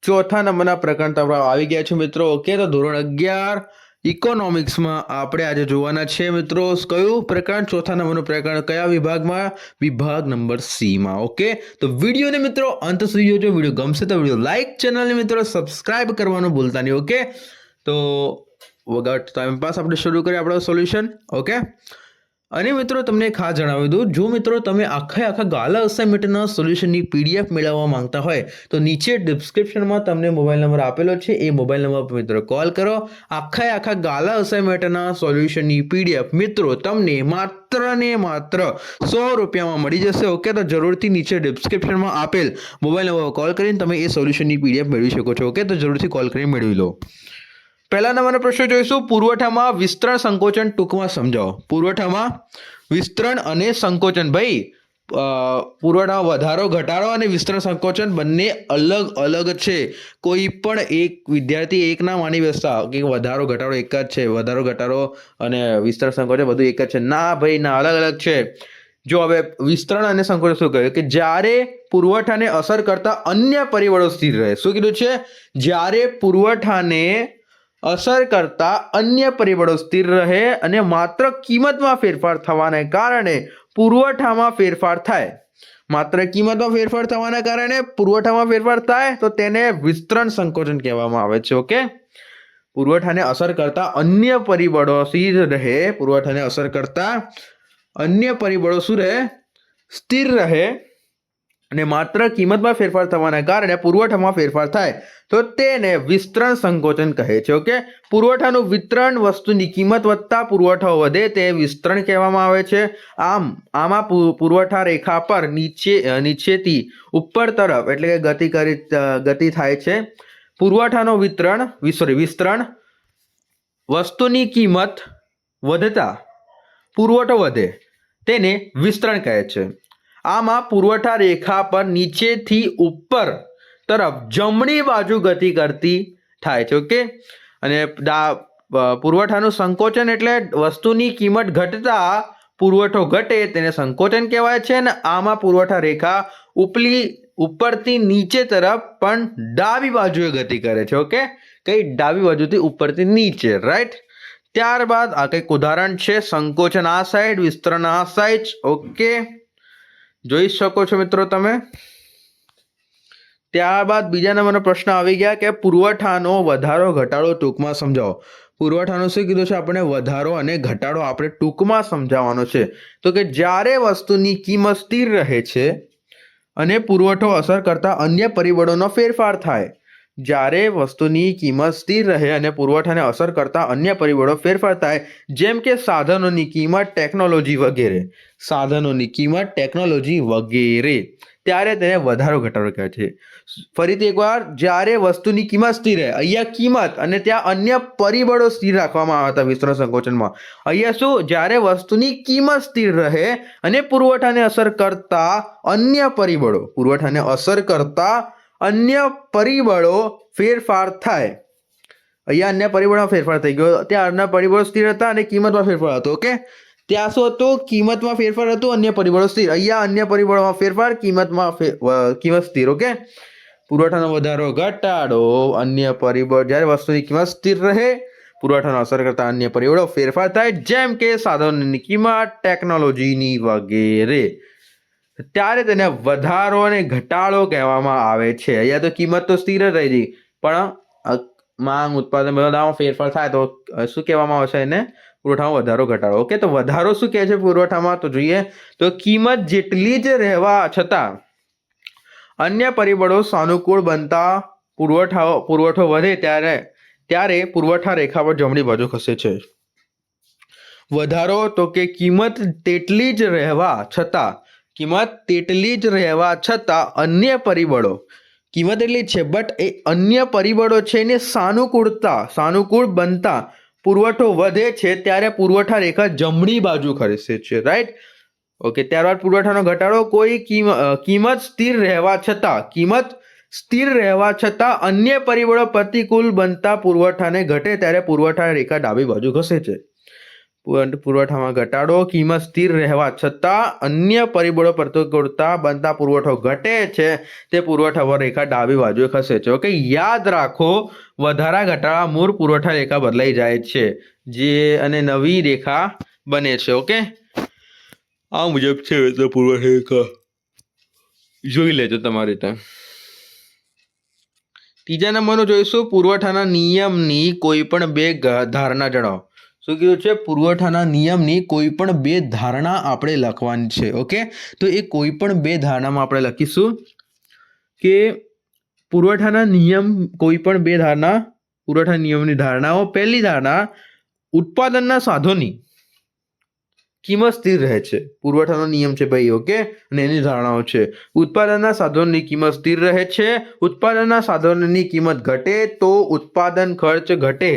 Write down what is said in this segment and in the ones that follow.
ચોથા નંબરના પ્રકરણ તરફ આવી ગયા છે મિત્રો. ઓકે, તો ધોરણ 11 ઇકોનોમિક્સમાં આપણે આજે જોવાના છે મિત્રો. કયું પ્રકરણ? ચોથા નંબરનું પ્રકરણ. કયા વિભાગમાં? વિભાગ નંબર સી માં. ઓકે, તો વિડીયોને મિત્રો અંત સુધી જોજો. વિડીયો ગમશે તો વિડીયો લાઈક, ચેનલને મિત્રો સબસ્ક્રાઇબ કરવાનું ભૂલતા નહીં. ઓકે, તો વગર ટાઈમ પાસ આપણે શરૂ કરીએ આપણો સોલ્યુશન. ઓકે, અને મિત્રો તમને ખાસ જણાવી દઉં, જો મિત્રો તમે આખા ગાલા અસાઇનમેન્ટના સોલ્યુશનની પીડીએફ મેળવવા માંગતા હોય તો નીચે ડિસ્ક્રિપ્શનમાં તમને મોબાઈલ નંબર આપેલો છે. એ મોબાઈલ નંબર પર મિત્રો કોલ કરો. આખા ગાલા અસાઇનમેન્ટના સોલ્યુશનની પીડીએફ મિત્રો તમને માત્ર ને માત્ર 100 રૂપિયામાં મળી જશે. ઓકે, તો જરૂરથી નીચે ડિસ્ક્રિપ્શનમાં આપેલ મોબાઈલ નંબર પર કોલ કરીને તમે એ સોલ્યુશનની પીડીએફ મેળવી શકો છો. ઓકે, તો જરૂરથી કોલ કરીને મેળવી લો. પહેલા નંબરનો પ્રશ્ન જોઈશું. પુરવઠામાં વિસ્તરણ સંકોચન ટૂંકમાં સમજાવો. પુરવઠામાં વિસ્તરણ અને સંકોચન. ભાઈ, પુરવઠામાં વધારો, ઘટાડો અને વિસ્તરણ સંકોચન બંને અલગ અલગ છે. કોઈ પણ એક વિદ્યાર્થી એક ના માની બેસતા કે વધારો ઘટાડો એક જ છે, વધારો ઘટાડો અને વિસ્તરણ સંકોચન બધું એક જ છે. ના ભાઈ ના, અલગ અલગ છે. જો હવે વિસ્તરણ અને સંકોચન શું કહ્યું કે જ્યારે પુરવઠાને અસર કરતા અન્ય પરિબળો સ્થિર રહે. શું કીધું છે? જ્યારે પુરવઠાને અસર કરતા અન્ય પરિબળો સ્થિર રહે અને માત્ર કિંમતમાં ફેરફાર થવાને કારણે પુરવઠામાં ફેરફાર થાય. માત્ર કિંમતમાં ફેરફાર થવાના કારણે પુરવઠામાં ફેરફાર થાય તો તેને વિસ્તરણ સંકોચન કહેવામાં આવે છે. ઓકે, પુરવઠાને અસર કરતા અન્ય પરિબળો સ્થિર રહે, પુરવઠાને અસર કરતા અન્ય પરિબળો શું રહે? સ્થિર રહે અને માત્ર કિંમતમાં ફેરફાર થવાના કારણે પુરવઠામાં ફેરફાર થાય તો તેને વિસ્તરણ સંકોચન કહે છે. ઓકે, પુરવઠાનું વિતરણ, વસ્તુની કિંમત વધતા પુરવઠો વધે તે વિસ્તરણ કહેવામાં આવે છે. આમાં પુરવઠા રેખા પર નીચેથી ઉપર તરફ એટલે કે ગતિ થાય છે. પુરવઠાનો વિસ્તરણ, વસ્તુની કિંમત વધતા પુરવઠો વધે તેને વિસ્તરણ કહે છે. આમાં પુરવઠા રેખા પર નીચેથી ઉપર તરફ જમણી બાજુ ગતિ કરતી થાય છે. ઓકે, અને પુરવઠાનું સંકોચન એટલે વસ્તુની કિંમત ઘટતા પુરવઠો ઘટે તેને સંકોચન કહેવાય છે. અને આમાં પુરવઠા રેખા ઉપરથી નીચે તરફ પણ ડાબી બાજુએ ગતિ કરે છે. ઓકે, કઈ ડાબી બાજુથી ઉપરથી નીચે, રાઈટ. ત્યારબાદ આ કંઈક ઉદાહરણ છે. સંકોચન આ સાઈડ, વિસ્તરણ આ સાઈડ. ઓકે, જોઈ શકો છો મિત્રો તમે. ત્યારબાદ બીજા નંબરનો પ્રશ્ન આવી ગયા કે પુરવઠાનો વધારો ઘટાડો ટૂંકમાં સમજાવો. પુરવઠાનો શું કીધું છે? આપણે વધારો અને ઘટાડો આપણે ટૂંકમાં સમજાવવાનો છે. તો કે જ્યારે વસ્તુની કિંમત સ્થિર રહે છે અને પુરવઠો અસર કરતા અન્ય પરિબળોનો ફેરફાર થાય. જ્યારે વસ્તુની કિંમત સ્થિર રહે અને પુરવઠાને અસર કરતા અન્ય પરિબળો ફેરફાર થાય, જેમ કે સાધનોની કિંમત, ટેકનોલોજી વગેરે, સાધનોની કિંમત, ટેકનોલોજી વગેરે, ત્યારે તેને વધારો ઘટાડો કહે છે. ફરીથી એકવાર, જ્યારે વસ્તુની કિંમત સ્થિર રહે, અહીંયા કિંમત અને ત્યાં અન્ય પરિબળો સ્થિર રાખવામાં આવ્યા હતા વિસ્તરણ સંકોચનમાં. અહીંયા શું? જ્યારે વસ્તુની કિંમત સ્થિર રહે અને પુરવઠાને અસર કરતા અન્ય પરિબળો, પુરવઠાને અસર કરતા અન્ય પરિબળો ફેરફાર થાય. અહીંયા અન્ય પરિબળોમાં ફેરફાર થઈ ગયો. ત્યાં અન્ય પરિબળો સ્થિર હતા અને કિંમતમાં ફેરફાર હતો. ઓકે, ત્યાં શું હતું? કિંમતમાં ફેરફાર હતું, અન્ય પરિબળો સ્થિર. અહીંયા અન્ય પરિબળોમાં ફેરફાર, કિંમત સ્થિર. ઓકે, પુરવઠાનો વધારો ઘટાડો, અન્ય પરિબળ, જ્યારે વસ્તુની કિંમત સ્થિર રહે, પુરવઠાનો અસર કરતા અન્ય પરિબળો ફેરફાર થાય, જેમ કે સાધનોની કિંમત, ટેકનોલોજીની વગેરે, ત્યારે તેને વધારો અને ઘટાડો કહેવામાં આવે છે. અહીંયા તો કિંમત તો સ્થિર જ રહી ગઈ, પણ માંગ, ઉત્પાદન બધામાં ફેરફાર થાય તો શું કહેવામાં આવે છે? એને પુરવઠામાં વધારો ઘટાડો. ઓકે, તો વધારો શું કહે છે પુરવઠામાં? તો જોઈએ તો કિંમત જેટલી જ રહેવા છતાં અન્ય પરિબળો સાનુકૂળ બનતા પુરવઠો વધે ત્યારે પુરવઠા રેખા પર જમણી બાજુ ખસે છે. વધારો તો કે કિંમત તેટલી જ રહેવા છતાં અન્ય પરિબળો, કિંમત એટલી જ છે બટ એ અન્ય પરિબળો છે એને સાનુકૂળ બનતા પુરવઠો વધે છે ત્યારે પુરવઠા રેખા જમણી બાજુ ખસે છે, રાઈટ. ઓકે, ત્યારબાદ પુરવઠાનો ઘટાડો, કોઈ કિંમત સ્થિર રહેવા છતાં અન્ય પરિબળો પ્રતિકૂળ બનતા પુરવઠાને ઘટે ત્યારે પુરવઠા રેખા ડાબી બાજુ ખસે છે. પુરવઠામાં ઘટાડો, કિંમત સ્થિર રહેવા છતાં અન્ય પરિબળો પ્રતિકૂળતા બનતા પુરવઠો ઘટે છે, તે પુરવઠા રેખા ડાબી બાજુએ ખસે છે. ઓકે, યાદ રાખો, વધારા ઘટાડા મૂળ પુરવઠા રેખા બદલાઈ જાય છે જે અને નવી રેખા બને છે. ઓકે, આ મુજબ છે તો પુરવઠા રેખા જોઈ લેજો તમારી રીતે. ત્રીજા નંબરનું જોઈશું, પુરવઠાના નિયમની કોઈ પણ બે ધારણા જણાવો. શું કીધું છે? પુરવઠાના નિયમની કોઈ પણ બે ધારણા આપણે લખવાની છે. ઓકે, તો એ કોઈ પણ બે ધારણામાં આપણે લખીશું કે પુરવઠાના નિયમ, કોઈ પણ બે ધારણા, પુરવઠા નિયમની ધારણાઓ. પહેલી ધારણા, ઉત્પાદનના સાધનોની કિંમત સ્થિર રહે છે. પુરવઠાનો નિયમ છે ભાઈ. ઓકે, અને એની ધારણાઓ છે, ઉત્પાદનના સાધનોની કિંમત સ્થિર રહે છે, ઉત્પાદનના સાધનોની કિંમત ઘટે તો ઉત્પાદન ખર્ચ ઘટે,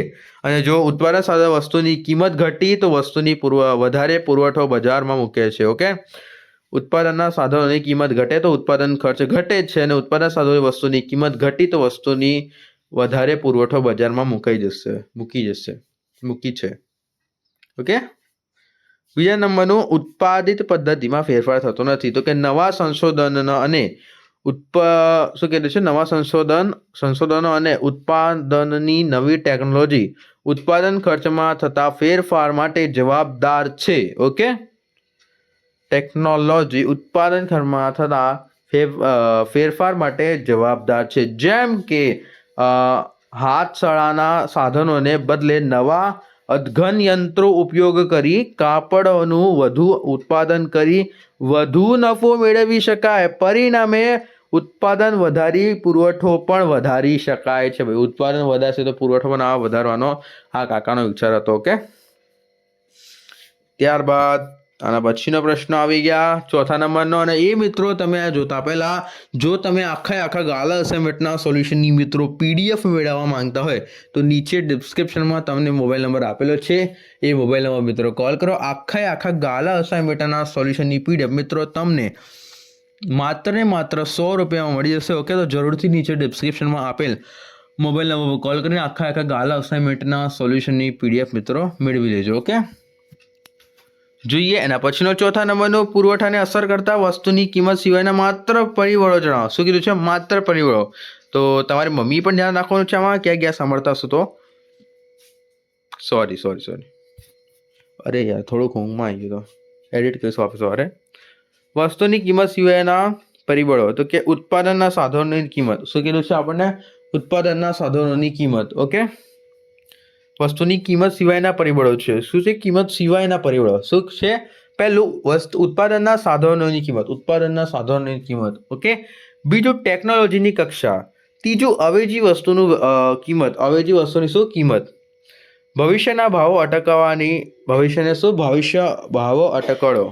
અને જો ઉત્પાદન સાધન વસ્તુની કિંમત ઘટી તો વસ્તુની વધારે પુરવઠો બજારમાં મૂકે છે. ઓકે, ઉત્પાદનના સાધનોની કિંમત ઘટે તો ઉત્પાદન ખર્ચ ઘટે છે, અને ઉત્પાદન સાધનોની વસ્તુની કિંમત ઘટી તો વસ્તુની વધારે પુરવઠો બજારમાં મૂકી છે. ઓકે, બીજા નંબરનું, ઉત્પાદિત પદ્ધતિમાં ફેરફાર થતો નથી. તો કે નવા સંશોધન અને શું કહેતું છે? નવા સંશોધનો અને ઉત્પાદનની નવી ટેકનોલોજી ઉત્પાદન ખર્ચમાં થતા ફેરફાર માટે જવાબદાર છે. ઓકે, ટેકનોલોજી ઉત્પાદન ખર્ચમાં થતા ફેરફાર માટે જવાબદાર છે. જેમ કે હાથશાળાના સાધનોને બદલે નવા અદ્યતન યંત્રો ઉપયોગ કરી કાપડનું વધુ ઉત્પાદન કરી વધુ નફો મેળવી શકાય. પરિણામે ઉત્પાદન વધારી પુરવઠો પણ વધારી શકાય છે. ભાઈ, ઉત્પાદન વધારશે તો પુરવઠો પણ વધારવાનો આ કાકાનો વિચાર હતો. ઓકે, ત્યારબાદ આના પછીનો પ્રશ્ન આવી ગયા ચોથા નંબરનો, અને એ મિત્રો તમે આ જોતા પહેલા જો તમે આખા ગાલા અસાઇનમેન્ટના સોલ્યુશનની મિત્રો PDF મેળવવા માંગતા હોય તો નીચે ડિસ્ક્રિપ્શનમાં તમને મોબાઈલ નંબર આપેલો છે. એ મોબાઈલ નંબર મિત્રો કોલ કરો. આખા ગાલા અસાઇનમેન્ટના સોલ્યુશનની PDF મિત્રો તમને માત્ર ને માત્ર 100 રૂપિયામાં મળી જશે. ઓકે, તો જરૂરથી નીચે ડિસ્ક્રિપ્શનમાં આપેલ મોબાઈલ નંબર પર કોલ કરીને આખા ગાલા અસાઇનમેન્ટના સોલ્યુશનની PDF મિત્રો મેળવી લેજો. ઓકે, જોઈએ એના પછીનો ચોથા નંબરનો, પુરવઠાને અસર કરતા વસ્તુની કિંમત સિવાયના માત્ર પરિબળો જણાવો. શું કીધું છે? માત્ર પરિબળો. તો તમારી મમ્મી પણ ધ્યાન રાખવાનું છે આમાં, ક્યાં ગયા સાંભળતા હશો તો. સોરી, અરે યાર, થોડુંક ઊંઘમાં આવી ગયું, તો એડિટ કરીશું આપણે સવારે. વસ્તુની કિંમત સિવાયના પરિબળો, તો કે ઉત્પાદનના સાધનોની કિંમત. શું કીધું છે આપણને? ઉત્પાદનના સાધનોની કિંમત. ઓકે, વસ્તુની કિંમત સિવાયના પરિબળો છે. શું છે કિંમત સિવાયના પરિબળો? શું છે? પહેલું, ઉત્પાદનના સાધનોની કિંમત. ઓકે, બીજું, ટેકનોલોજીની કક્ષા. ત્રીજું, અવેજી વસ્તુનું શું કિંમત? ભવિષ્યના ભાવો અટકળો.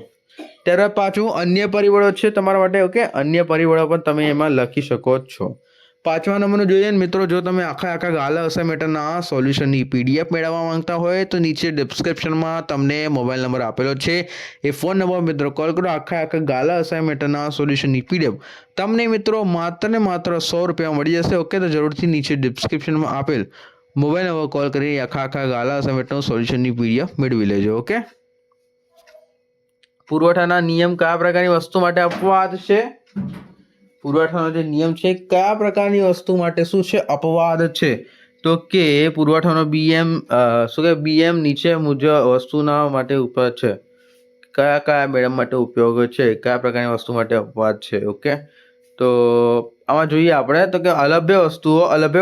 ત્યારબાદ પાંચમું, અન્ય પરિબળો છે તમારા માટે. ઓકે, અન્ય પરિબળો પણ તમે એમાં લખી શકો છો. પાંચમા નંબરનું જોઈએ ને મિત્રો, જો તમે આખા ગાલા અસાઇનમેન્ટના સોલ્યુશનની PDF મેળવવા માંગતા હોય તો નીચે ડિસ્ક્રિપ્શનમાં તમને મોબાઈલ નંબર આપેલો છે. એ ફોન નંબર મિત્રો કોલ કરો. આખા ગાલા અસાઇનમેન્ટના સોલ્યુશનની PDF તમને મિત્રો માત્ર ને માત્ર 100 રૂપિયામાં મળી જશે. ઓકે, તો જરૂરથી નીચે ડિસ્ક્રિપ્શનમાં આપેલ મોબાઈલ નંબર કોલ કરી આખા ગાલા અસાઇનમેન્ટના સોલ્યુશનની PDF મેળવી લેજો. ઓકે, પુરવઠાના નિયમ કયા પ્રકારની વસ્તુ માટે અપવાદ છે? પુરવઠાનો જે નિયમ છે કયા પ્રકારની વસ્તુ માટે શું છે? અપવાદ છે. તો કે પુરવઠાનો BM નીચે મુજબ વસ્તુના માટે ઉપવાદ છે. કયા મેડમ માટે ઉપયોગ છે? કયા પ્રકારની વસ્તુ માટે અપવાદ છે? ઓકે, તો આમાં જોઈએ આપણે તો કે અલભ્ય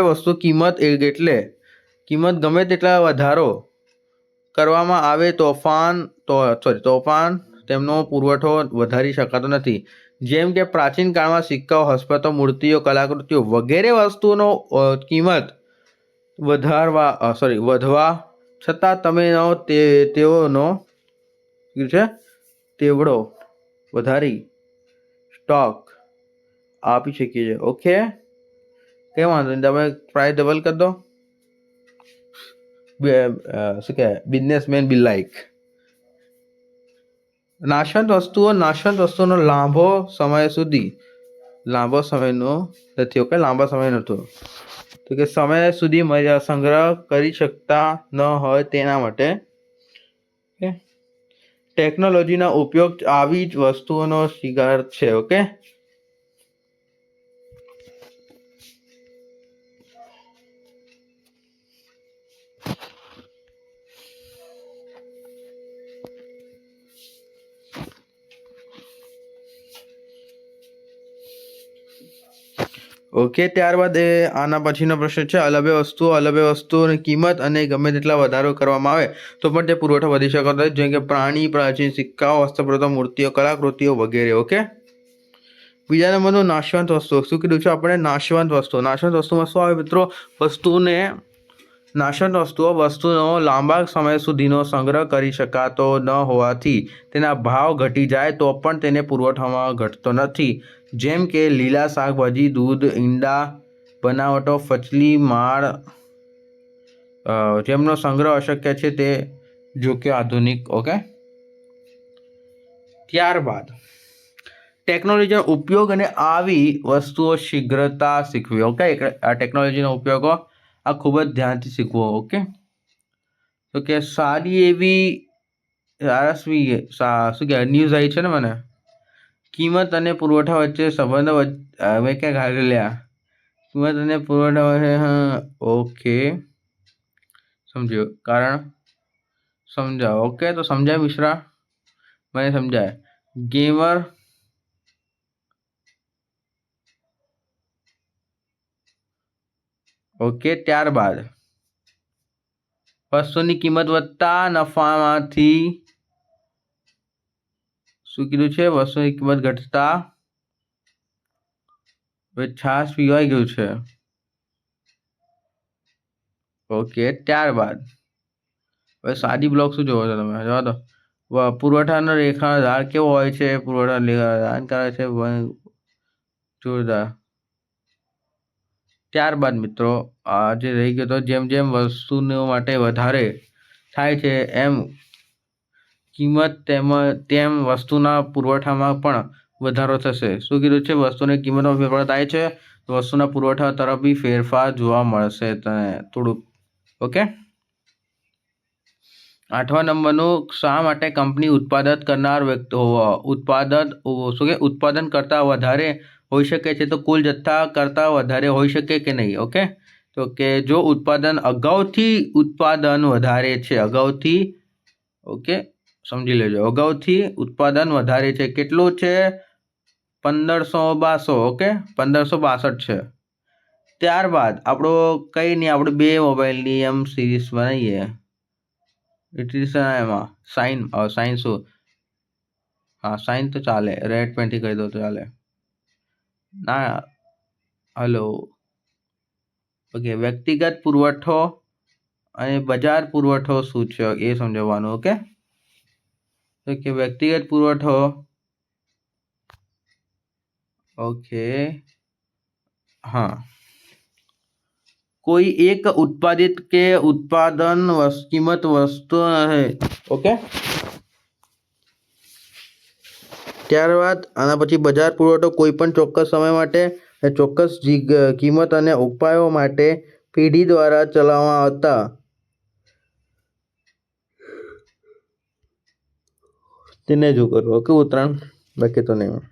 વસ્તુ કિંમત એટલે કિંમત ગમે તેટલા વધારો કરવામાં આવે તોફાન તેમનો પુરવઠો વધારી શકાતો નથી. જેમ કે પ્રાચીન કાળમાં સિક્કાઓ, હસ્તપ્રતો, મૂર્તિઓ, કલાકૃતિઓ વગેરે વસ્તુઓનો કિંમત વધવા છતાં તમે તેવડો વધારી સ્ટોક આપી શકીએ છીએ. ઓકે, કંઈ વાંધો નહીં, તમે પ્રાઇસ ડબલ કરી દો. શું કહેવાય? બિઝનેસમેન બી લાઈક. નાશવંત વસ્તુનો લાંબો સમય સુધી સંગ્રહ કરી શકતા ન હોય તેના માટે ટેકનોલોજીના ઉપયોગ આવી જ વસ્તુઓનો શિકાર છે. Okay, okay. ત્યારબાદ આના પછીનો પ્રશ્ન છે, અલભ્ય વસ્તુઓની કિંમત અને ગમે તેટલા વધારો કરવામાં આવે તો પણ તે પુરવઠો વધી શકતો નથી, જેમ કે પ્રાણી, પ્રાચીન સિક્કાઓ, હસ્તપ્રતો, મૂર્તિઓ, કલાકૃતિઓ વગેરે. ઓકે. બીજા નંબરનું નાશવંત વસ્તુઓ. શું કીધું છે આપણે? નાશવંત વસ્તુઓ. નાશવંત વસ્તુમાં શું આવે મિત્રો? નાશવંત વસ્તુનો લાંબા સમય સુધીનો સંગ્રહ કરી શકાતો ન હોવાથી તેના ભાવ ઘટી જાય તો પણ તેને પુરવઠામાં ઘટતો નથી, જેમ કે લીલા શાકભાજી, દૂધ, ઈંડા, બનાવટો, ફચલી, માળ, જેમનો સંગ્રહ અશક્ય છે તે જોકે આધુનિક. ઓકે. ત્યારબાદ ટેકનોલોજીનો ઉપયોગ અને આવી વસ્તુઓ શીઘ્રતા શીખવી. ઓકે, આ ટેકનોલોજીનો ઉપયોગો આ ખૂબ જ ધ્યાનથી શીખવો. ઓકે, તો કે સારી એવી શું કહેવાય ન્યૂઝ આવી છે ને મને, કિંમત અને પુરવઠા વચ્ચે સંબંધો મેં ક્યાં ઘાલી લ્યા, કિંમત અને પુરવઠા વચ્ચે. હા, ઓકે, સમજ્યો. કારણ સમજાવો. ઓકે, તો સમજાય મિશ્રા? મને સમજાય. Gamer okay. ત્યારબાદ વસ્તુની કિંમત વધતા નફામાંથી શું કીધું છે? વસ્તુની કિંમત ઘટતા છાસ પીવાઈ ગયું છે. ઓકે. ત્યારબાદ હવે સાદી બ્લોક શું જોવો છો તમે? જવા દો. પુરવઠાનો રેખાનો ઢાળ કેવો હોય છે? પુરવઠા કરે છે જોરદાર. ત્યારબાદ મિત્રો આ જે રહી ગયો તો, જેમ જેમ વસ્તુઓ માટે વધારે થાય છે એમ કિંમત તેમ વસ્તુના પુરવઠામાં પણ વધારો થશે. શું કીધું છે? વસ્તુની કિંમતમાં ફેરફાર થાય છે તો વસ્તુના પુરવઠા તરફ બી ફેરફાર જોવા મળશે તને થોડુંક. ઓકે. 8મા નંબરનું, શા માટે કંપની ઉત્પાદન કરતાં વધારે હોઈ શકે છે તો કુલ જથ્થા કરતાં વધારે હોઈ શકે કે નહીં? ઓકે, તો કે જો અગાઉથી ઓકે, સમજી લેજો. અગાઉથી ઉત્પાદન વધારે છે. કેટલું છે? 1562. ઓકે, 1562 છે. ત્યારબાદ આપણો કંઈ નહીં, આપણે 2 મોબાઈલની એમ સિરીઝ બનાવીએ. એમાં સાઇન શું? હા, સાઇન તો ચાલે. રેડ પેનથી કહી દો તો ચાલે. ના, હલો. ઓકે, વ્યક્તિગત પુરવઠો અને બજાર પુરવઠો શું છે એ સમજાવવાનું. ઓકે, તો કે વ્યક્તિગત પુરવઠો. ઓકે, હા, કોઈ એક ઉત્પાદિત કે ઉત્પાદન કિંમત વસ્તુ હે. ઓકે. ત્યારબાદ આના પછી બજાર પુરવઠો કોઈ પણ ચોક્કસ સમય માટે ચોક્કસ કિંમત અને ઉપાયો માટે પેઢી દ્વારા ચલાવવામાં આવતા તેને જો કરો. ઓકે, ઉત્તરાયણ બાકી તો નહીં.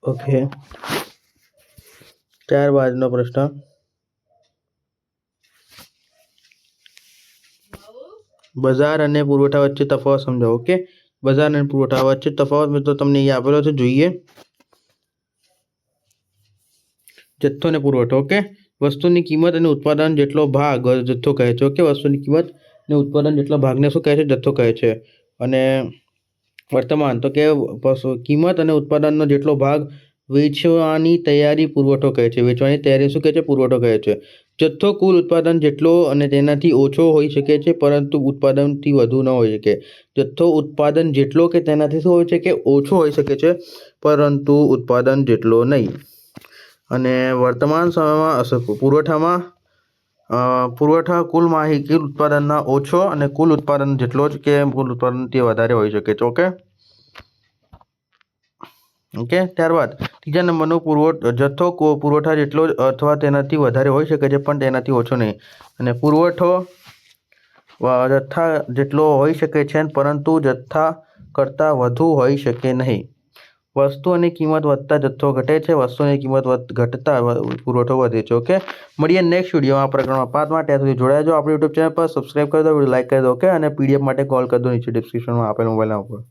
ઓકે, ત્યારબાદનો પ્રશ્ન, બજાર અને પુરવઠા વચ્ચે તફાવત સમજાવો. ઓકે, બજાર અને પુરવઠા વચ્ચે તફાવત મિત્રો તમને અહીંયા આપેલો છે, જોઈએ. જથ્થો અને પુરવઠો. ઓકે, વસ્તુની કિંમત અને ઉત્પાદન જેટલો ભાગ જથ્થો કહે છે. ઓકે, વસ્તુની કિંમત અને ઉત્પાદન જેટલા ભાગને શું કહે છે? જથ્થો કહે છે. અને વર્તમાન તો કે કિંમત અને ઉત્પાદનનો જેટલો ભાગ વેચવાની તૈયારી પુરવઠો કહે છે. વેચવાની તૈયારી શું કહે છે? પુરવઠો કહે છે. જથ્થો કુલ ઉત્પાદન જેટલો અને તેનાથી ઓછો હોઈ શકે છે, પરંતુ ઉત્પાદનથી વધુ ન હોઈ શકે. જથ્થો ઉત્પાદન જેટલો કે તેનાથી શું હોય છે કે ઓછો હોઈ શકે છે, પરંતુ ઉત્પાદન જેટલો નહીં. અને વર્તમાન સમયમાં પુરવઠા કુલ માહિતી ઉત્પાદનના ઓછો અને કુલ ઉત્પાદન જેટલો જ કે કુલ ઉત્પાદનથી વધારે હોઈ શકે છે. ઓકે, ત્યારબાદ ત્રીજા નંબરનો જથ્થો પુરવઠા જેટલો જ અથવા તેનાથી વધારે હોઈ શકે છે, પણ તેનાથી ઓછો નહીં. અને પુરવઠો જથ્થા જેટલો હોઈ શકે છે, પરંતુ જથ્થા કરતાં વધુ હોઈ શકે નહીં. વસ્તુઓની કિંમત વધતા જથ્થો ઘટે છે, વસ્તુઓની કિંમત ઘટતા પુરવઠો વધે છે. ઓકે, મળીએ નેક્સ્ટ વિડીયોમાં આ પ્રકરણમાં 5 માં. ત્યાં સુધી જોડાઈ જાઓ. આપણી યુટ્યુબ ચેનલ પર સબસ્ક્રાઈબ કરી દો, વિડીયો લાઈક કરી દો. ઓકે, અને પીડીએફ માટે કોલ કરી દો નીચે ડિસ્ક્રિપ્શનમાં આપેલ મોબાઈલ નંબર પર.